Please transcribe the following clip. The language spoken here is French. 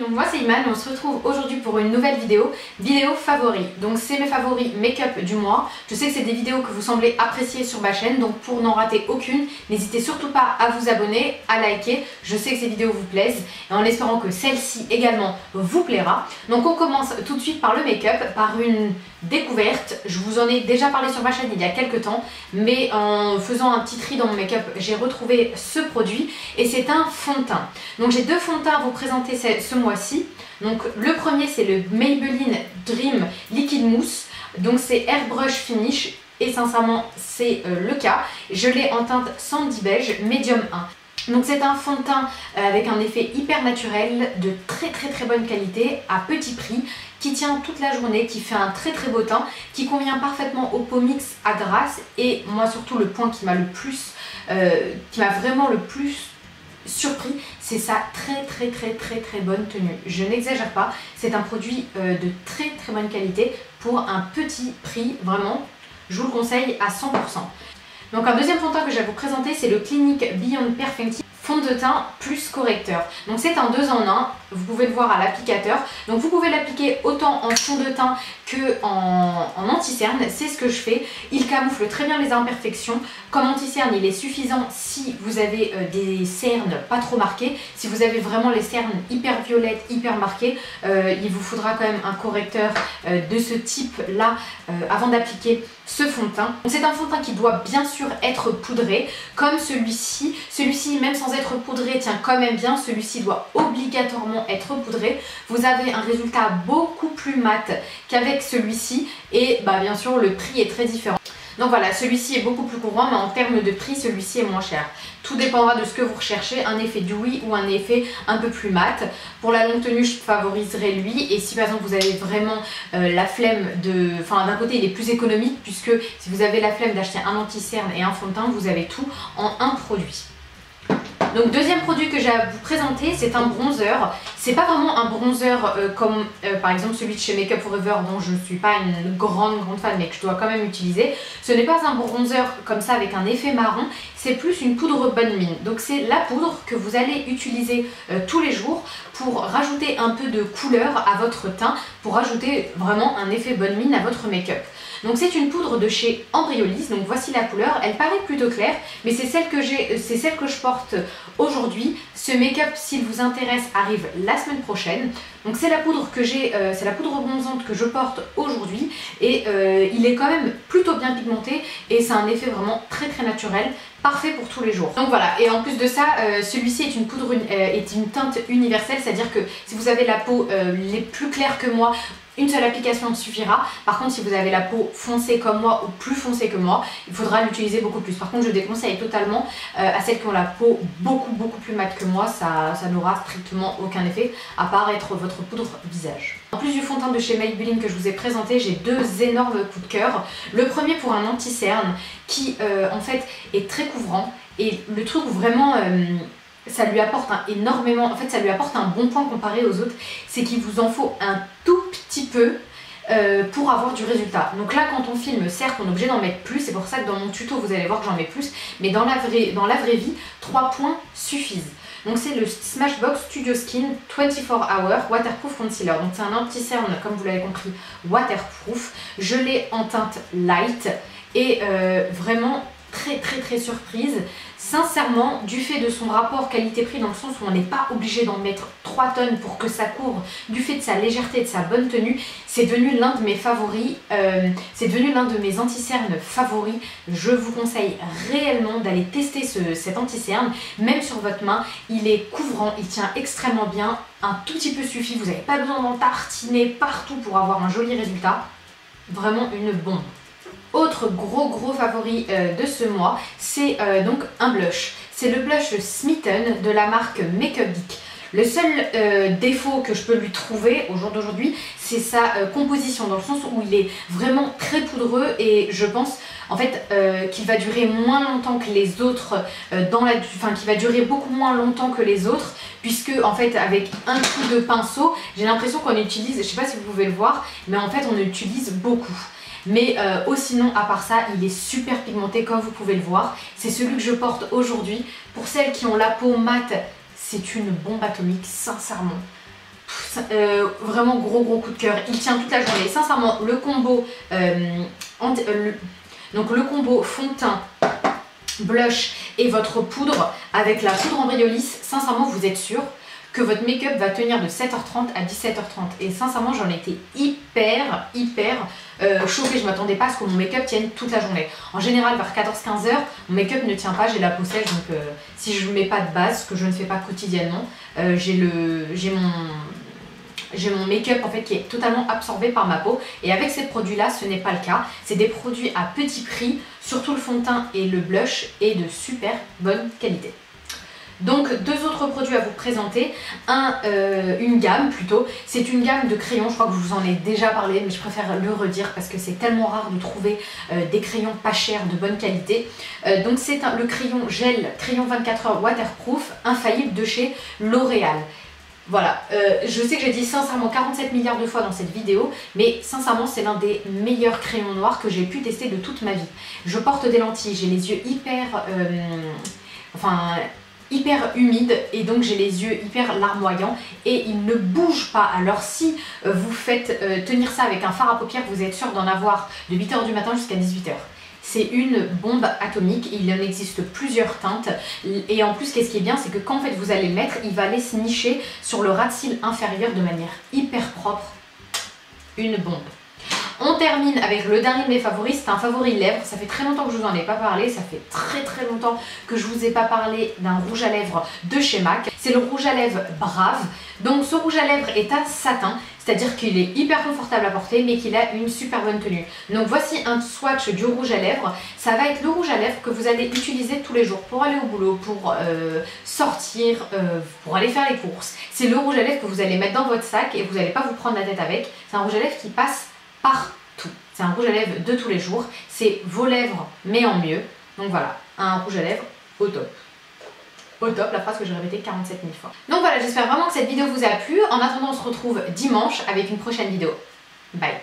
Donc moi c'est Iman, on se retrouve aujourd'hui pour une nouvelle vidéo favoris. Donc c'est mes favoris make-up du mois. Je sais que c'est des vidéos que vous semblez apprécier sur ma chaîne, donc pour n'en rater aucune, n'hésitez surtout pas à vous abonner, à liker. Je sais que ces vidéos vous plaisent et en espérant que celle-ci également vous plaira. Donc on commence tout de suite par le make-up, par une découverte. Je vous en ai déjà parlé sur ma chaîne il y a quelques temps, mais en faisant un petit tri dans mon make-up, j'ai retrouvé ce produit et c'est un fond de teint. Donc j'ai deux fonds de teint à vous présenter ce mois-ci. Donc le premier c'est le Maybelline Dream Liquid Mousse. Donc c'est Airbrush Finish et sincèrement c'est le cas. Je l'ai en teinte Sandy Beige Medium 1. Donc c'est un fond de teint avec un effet hyper naturel, de très bonne qualité, à petit prix, qui tient toute la journée, qui fait un très beau teint, qui convient parfaitement aux peaux mixtes à grasse. Et moi surtout le point qui m'a le plus, qui m'a vraiment le plus surpris, c'est sa très bonne tenue. Je n'exagère pas, c'est un produit de très bonne qualité pour un petit prix, vraiment, je vous le conseille à 100%. Donc un deuxième fond de teint que je vais vous présenter, c'est le Clinique Beyond Perfecting fond de teint plus correcteur. Donc c'est un 2 en 1, vous pouvez le voir à l'applicateur. Donc vous pouvez l'appliquer autant en fond de teint que en anti-cerne, c'est ce que je fais. Il camoufle très bien les imperfections. Comme anti-cerne, il est suffisant si vous avez des cernes pas trop marquées. Si vous avez vraiment les cernes hyper violettes, hyper marquées, il vous faudra quand même un correcteur de ce type là avant d'appliquer ce fond de teint. C'est un fond de teint qui doit bien sûr être poudré, comme celui-ci. Celui-ci, même sans être poudré, tient quand même bien. Celui-ci doit obligatoirement être poudré. Vous avez un résultat beaucoup plus mat qu'avec celui-ci et bien sûr le prix est très différent. Donc voilà, celui-ci est beaucoup plus courant, mais en termes de prix, celui-ci est moins cher. Tout dépendra de ce que vous recherchez, un effet dewy ou un effet un peu plus mat. Pour la longue tenue, je favoriserai lui. Et si par exemple vous avez vraiment la flemme de... Enfin, d'un côté, il est plus économique, puisque si vous avez la flemme d'acheter un anti-cerne et un fond de teint, vous avez tout en un produit. Donc deuxième produit que j'ai à vous présenter, c'est un bronzer. C'est pas vraiment un bronzer comme par exemple celui de chez Make Up For Ever, dont je ne suis pas une grande fan mais que je dois quand même utiliser. Ce n'est pas un bronzer comme ça avec un effet marron, c'est plus une poudre bonne mine. Donc c'est la poudre que vous allez utiliser tous les jours pour rajouter un peu de couleur à votre teint, pour rajouter vraiment un effet bonne mine à votre make-up. Donc c'est une poudre de chez Embryolisse, donc voici la couleur, elle paraît plutôt claire, mais c'est celle que je porte aujourd'hui. Ce make-up, s'il vous intéresse, arrive la semaine prochaine. Donc c'est la poudre que j'ai, c'est la poudre bronzante que je porte aujourd'hui et il est quand même plutôt bien pigmenté et c'est un effet vraiment très naturel, parfait pour tous les jours. Donc voilà, et en plus de ça, celui-ci est une poudre, est une teinte universelle, c'est-à-dire que si vous avez la peau les plus claire que moi, une seule application suffira. Par contre, si vous avez la peau foncée comme moi ou plus foncée que moi, il faudra l'utiliser beaucoup plus. Par contre, je déconseille totalement à celles qui ont la peau beaucoup plus mate que moi. Ça n'aura strictement aucun effet à part être votre poudre visage. En plus du fond de teint de chez Maybelline que je vous ai présenté, j'ai deux énormes coups de cœur. Le premier pour un anti-cerne qui en fait est très couvrant et le truc où vraiment... ça lui apporte énormément, en fait ça lui apporte un bon point comparé aux autres, c'est qu'il vous en faut un tout petit peu pour avoir du résultat. Donc là quand on filme, certes on est obligé d'en mettre plus, c'est pour ça que dans mon tuto vous allez voir que j'en mets plus, mais dans la vraie vie, 3 points suffisent. Donc c'est le Smashbox Studio Skin 24 Hour Waterproof Concealer. Donc c'est un anti-cerne, comme vous l'avez compris, waterproof. Je l'ai en teinte light et vraiment très surprise. Sincèrement, du fait de son rapport qualité-prix, dans le sens où on n'est pas obligé d'en mettre 3 tonnes pour que ça couvre, du fait de sa légèreté et de sa bonne tenue, c'est devenu l'un de mes favoris, c'est devenu l'un de mes anti-cernes favoris. Je vous conseille réellement d'aller tester cet anti-cerne, même sur votre main. Il est couvrant, il tient extrêmement bien, un tout petit peu suffit, vous n'avez pas besoin d'en tartiner partout pour avoir un joli résultat. Vraiment une bombe. Autre gros favori de ce mois, c'est donc un blush. C'est le blush Smitten de la marque Make Up Geek. Le seul défaut que je peux lui trouver au jour d'aujourd'hui, c'est sa composition, dans le sens où il est vraiment très poudreux et je pense en fait qu'il va durer moins longtemps que les autres, qu'il va durer beaucoup moins longtemps que les autres, puisque en fait avec un coup de pinceau, j'ai l'impression qu'on utilise, je sais pas si vous pouvez le voir, mais en fait on utilise beaucoup. Mais sinon, à part ça, il est super pigmenté comme vous pouvez le voir. C'est celui que je porte aujourd'hui. Pour celles qui ont la peau mate, c'est une bombe atomique, sincèrement. Vraiment gros coup de cœur, il tient toute la journée. Sincèrement, le combo, donc le combo fond de teint, blush et votre poudre avec la poudre Embryolisse, sincèrement vous êtes sûr que votre make-up va tenir de 7h30 à 17h30. Et sincèrement, j'en étais hyper choquée. Je m'attendais pas à ce que mon make-up tienne toute la journée. En général, vers 14-15 heures, mon make-up ne tient pas, j'ai la peau sèche. Donc si je ne mets pas de base, ce que je ne fais pas quotidiennement, j'ai mon make-up en fait qui est totalement absorbé par ma peau. Et avec ces produits-là, ce n'est pas le cas. C'est des produits à petit prix, surtout le fond de teint et le blush, et de super bonne qualité. Donc deux autres produits à vous présenter, une gamme plutôt, c'est une gamme de crayons, je crois que je vous en ai déjà parlé mais je préfère le redire parce que c'est tellement rare de trouver des crayons pas chers de bonne qualité. Donc c'est le crayon gel, crayon 24 heures waterproof, infaillible de chez L'Oréal. Voilà, je sais que j'ai dit sincèrement 47 milliards de fois dans cette vidéo, mais sincèrement c'est l'un des meilleurs crayons noirs que j'ai pu tester de toute ma vie. Je porte des lentilles, j'ai les yeux hyper humide et donc j'ai les yeux hyper larmoyants et ils ne bougent pas. Alors si vous faites tenir ça avec un fard à paupières, vous êtes sûr d'en avoir de 8h du matin jusqu'à 18h. C'est une bombe atomique, il en existe plusieurs teintes et en plus qu'est-ce qui est bien, c'est que quand en fait, vous allez le mettre, il va aller se nicher sur le ras de cils inférieur de manière hyper propre. Une bombe. On termine avec le dernier de mes favoris, c'est un favori lèvres. Ça fait très longtemps que je vous en ai pas parlé, ça fait très longtemps que je vous ai pas parlé d'un rouge à lèvres de chez MAC. C'est le rouge à lèvres Brave. Donc ce rouge à lèvres est à satin, c'est-à-dire qu'il est hyper confortable à porter mais qu'il a une super bonne tenue. Donc voici un swatch du rouge à lèvres. Ça va être le rouge à lèvres que vous allez utiliser tous les jours pour aller au boulot, pour sortir, pour aller faire les courses. C'est le rouge à lèvres que vous allez mettre dans votre sac et vous n'allez pas vous prendre la tête avec. C'est un rouge à lèvres qui passe partout. C'est un rouge à lèvres de tous les jours. C'est vos lèvres mais en mieux. Donc voilà, un rouge à lèvres au top. Au top, la phrase que j'ai répétée 47 000 fois. Donc voilà, j'espère vraiment que cette vidéo vous a plu. En attendant, on se retrouve dimanche avec une prochaine vidéo. Bye.